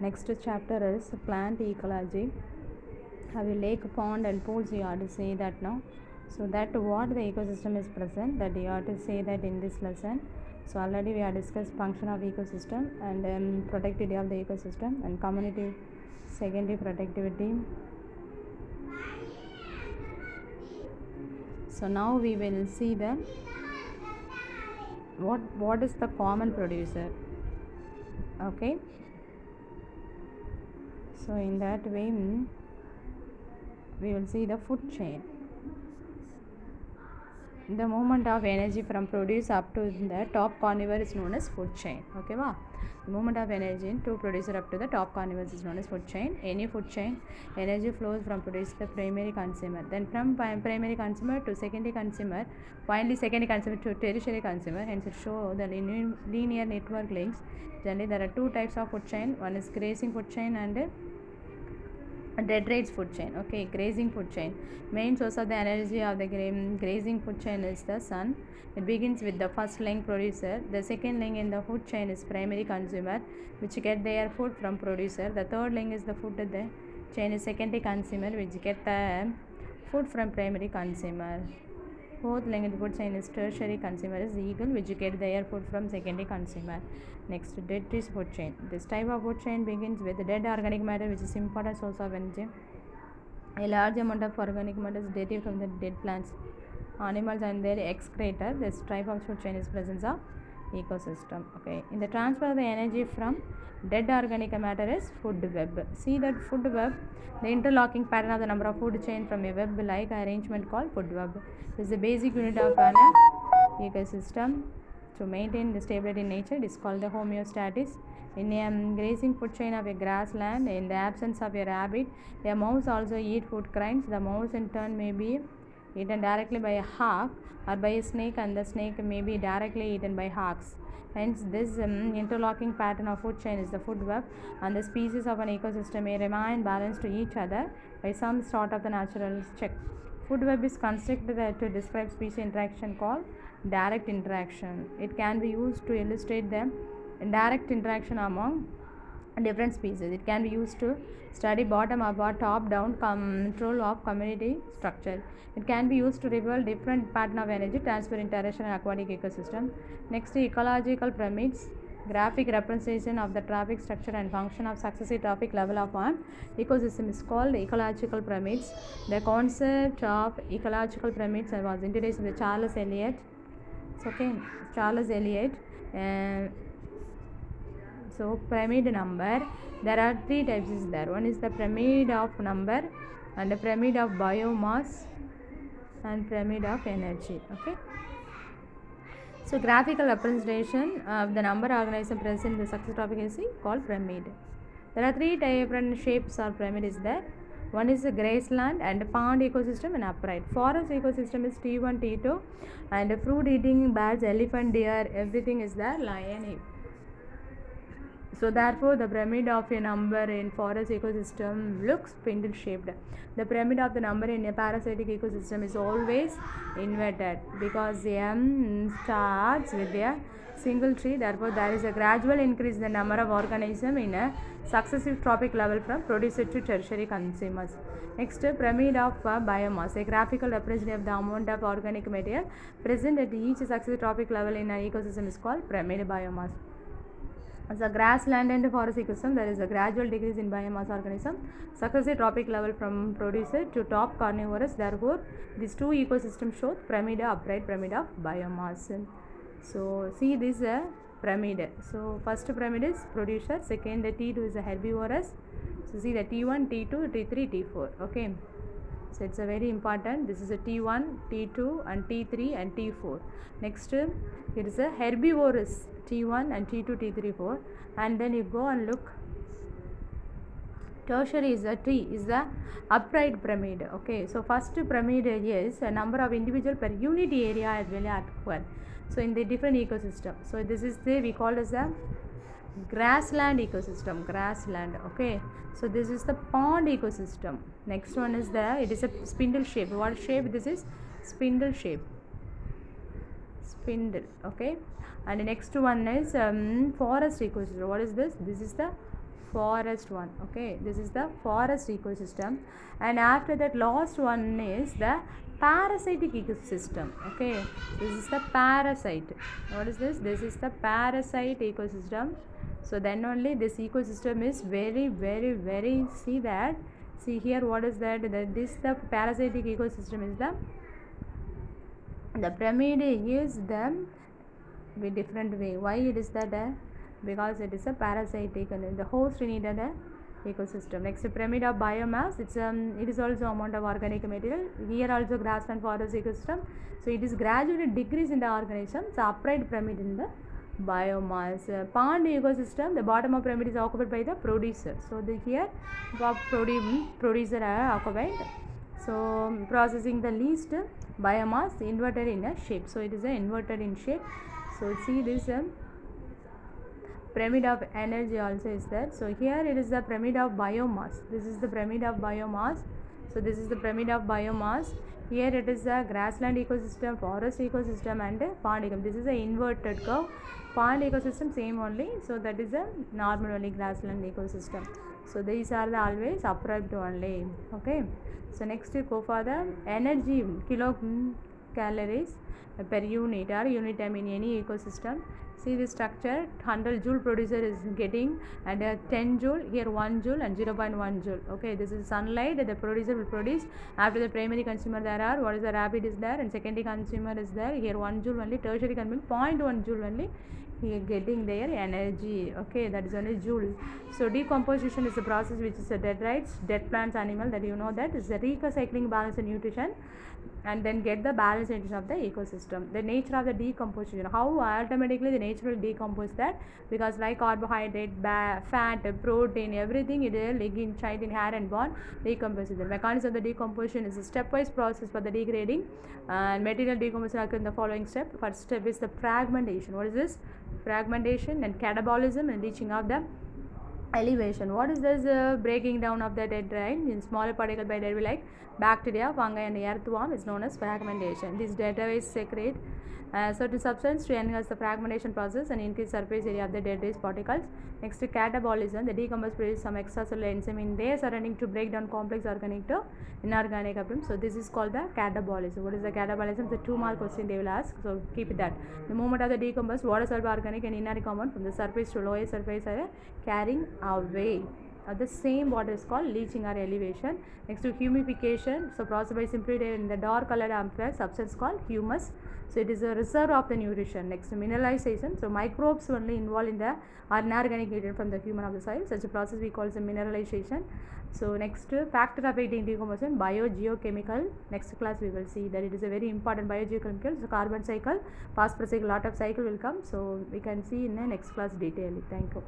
Next chapter is plant ecology. Have a lake, pond and pools, you have to say that now. So that what the ecosystem is present, that you have to say that in this lesson. So already we have discussed function of ecosystem and productivity of the ecosystem and community secondary productivity. So now we will see the what is the common producer. Okay, so in that way we will see the food chain. The movement of energy from produce up to the top carnivore is known as food chain. Okay, wow. The movement of energy to producer up to the top carnivores is known as food chain. Any food chain, energy flows from producer to the primary consumer, then from primary consumer to secondary consumer, finally secondary consumer to tertiary consumer. Hence, it shows the linear network links. Generally, there are two types of food chain. One is grazing food chain and dead rates food chain. Okay, grazing food chain. Main source of the energy of the grazing food chain is the sun. It begins with the first link, producer. The second link in the food chain is primary consumer, which get their food from producer. The third link is the food that the chain is secondary consumer, which get the food from primary consumer. Fourth link in the food chain is tertiary consumer is eagle, which get their food from secondary consumer. Next, dead trees food chain. This type of food chain begins with dead organic matter, which is important source of energy. A large amount of organic matter is derived from the dead plants, animals and their excreta. This type of food chain is presence of ecosystem. Okay, in the transfer of the energy from dead organic matter is food web. See that food web, the interlocking pattern of the number of food chain from a web like arrangement called food web. This is the basic unit of an ecosystem. To maintain the stability in nature, it is called the homeostasis. In a grazing food chain of a grassland, in the absence of a rabbit, a mouse also eat food crimes. The mouse in turn may be eaten directly by a hawk or by a snake, and the snake may be directly eaten by hawks. Hence, this interlocking pattern of food chain is the food web, and the species of an ecosystem may remain balanced to each other by some sort of the natural check. Food web is constructed to describe species interaction called direct interaction. It can be used to illustrate the direct interaction among different species. It can be used to study bottom up or top down control of community structure. It can be used to reveal different pattern of energy transfer in terrestrial and aquatic ecosystem. Next, ecological pyramids. Graphic representation of the trophic structure and function of successive trophic level of one ecosystem is called ecological pyramids. The concept of ecological pyramids was introduced by Charles Eliot. Okay, Charles Eliot. So pyramid number, there are three types is there. One is the pyramid of number, and the pyramid of biomass, and pyramid of energy. Okay, so graphical representation of the number organism present in the successive trophic is called pyramid. There are three different shapes of pyramid is there. One is a grassland and pond ecosystem and upright. Forest ecosystem is T1, T2, and fruit eating birds, elephant, deer, everything is there, lion. So therefore, the pyramid of a number in forest ecosystem looks spindle shaped. The pyramid of the number in a parasitic ecosystem is always inverted because M starts with a single tree. Therefore, there is a gradual increase in the number of organisms in a successive trophic level from producer to tertiary consumers. Next, pyramid of biomass, a graphical representation of the amount of organic material present at each successive trophic level in an ecosystem is called pyramid biomass. As a grassland and forest ecosystem, there is a gradual decrease in biomass organism, successive trophic level from producer to top carnivorous. Therefore, these two ecosystems show pyramid upright, pyramid of biomass. So, see this pyramid. So, first pyramid is producer, second the T2 is a herbivorous. So, see the T1, T2, T3, T4. Okay. So, it's a very important. This is a T1, T2 and T3 and T4. Next, it is a herbivorous T1 and T2, T3, 4. And then you go and look. Tertiary is a T, is the upright pyramid. Okay. So, first pyramid is a number of individual per unit area as well as equal. So, in the different ecosystem. So, this is the we call as a grassland ecosystem, grassland. Okay, so this is the pond ecosystem. Next one is the, it is a spindle shape. What shape this is? Spindle shape, spindle. Okay, and the next one is forest ecosystem. What is this? This is the forest one. Okay, this is the forest ecosystem, and after that last one is the parasitic ecosystem. Okay, this is the parasite. What is this? This is the parasite ecosystem. So then only this ecosystem is very see that, see here what is that, this the parasitic ecosystem is the pyramid is the different way. Why it is that? Because it is a parasitic and the host needed a ecosystem. Next, pyramid of biomass, it is also amount of organic material. Here also grassland forest ecosystem. So it is gradually decrease in the organism. So upright pyramid in the biomass. Pond ecosystem, the bottom of pyramid is occupied by the producer. So here producer are occupied. So processing the least biomass inverted in a shape. So it is a inverted in shape. So see this pyramid of energy also is there. So here it is the pyramid of biomass. This is the pyramid of biomass. So this is the pyramid of biomass. Here it is the grassland ecosystem, forest ecosystem, and pond ecosystem. This is the inverted curve. Pond ecosystem same only. So that is a normal only grassland ecosystem. So these are the always upright only. Okay. So next we go for the energy, kilocalories per unit or unit time in any ecosystem. See the structure, 100 joule producer is getting, and 10 joule, here 1 joule and 0.1 joule. Okay, this is sunlight that the producer will produce. After the primary consumer there are, what is the rapid is there, and secondary consumer is there, here 1 joule only, tertiary consumer 0.1 joule only, he getting their energy. Okay, that is only joule. So decomposition is a process which is a dead plants, animal, that you know that is the recycling, balance and nutrition, and then get the balance nutrition of the ecosystem. The nature of the decomposition, how automatically the nature will decompose that, because like carbohydrate, fat, protein, everything it is lignin, chitin, hair and bone decomposes. The mechanism of the decomposition is a stepwise process for the degrading, and material decomposition occurs in the following step. First step is the fragmentation. What is this? Fragmentation and catabolism and reaching of the elevation. What is this breaking down of the detritus in smaller particle by derived like bacteria, fungi and earthworm is known as fragmentation. This detritus secrete certain substance to enhance the fragmentation process and increase surface area of the detritus particles. Next, catabolism, the decomposed produce some extracellular enzyme in their surrounding to break down complex organic to inorganic atoms. So this is called the catabolism. What is the catabolism? The 2 mark question they will ask, so keep it that. The movement of the decomposed water soluble organic and inorganic compound from the surface to lower surface are carrying away. The same water is called leaching or elevation. Next to humidification, so processed by simply in the dark colored amorphous substance called humus. So it is a reserve of the nutrition. Next to mineralization, so microbes only involved in the inorganic nutrient from the human of the soil. Such a process we call as mineralization. So next factor affecting decomposition, biogeochemical. Next class we will see that it is a very important biogeochemical. So carbon cycle, phosphorus cycle, lot of cycle will come. So we can see in the next class detailing. Thank you.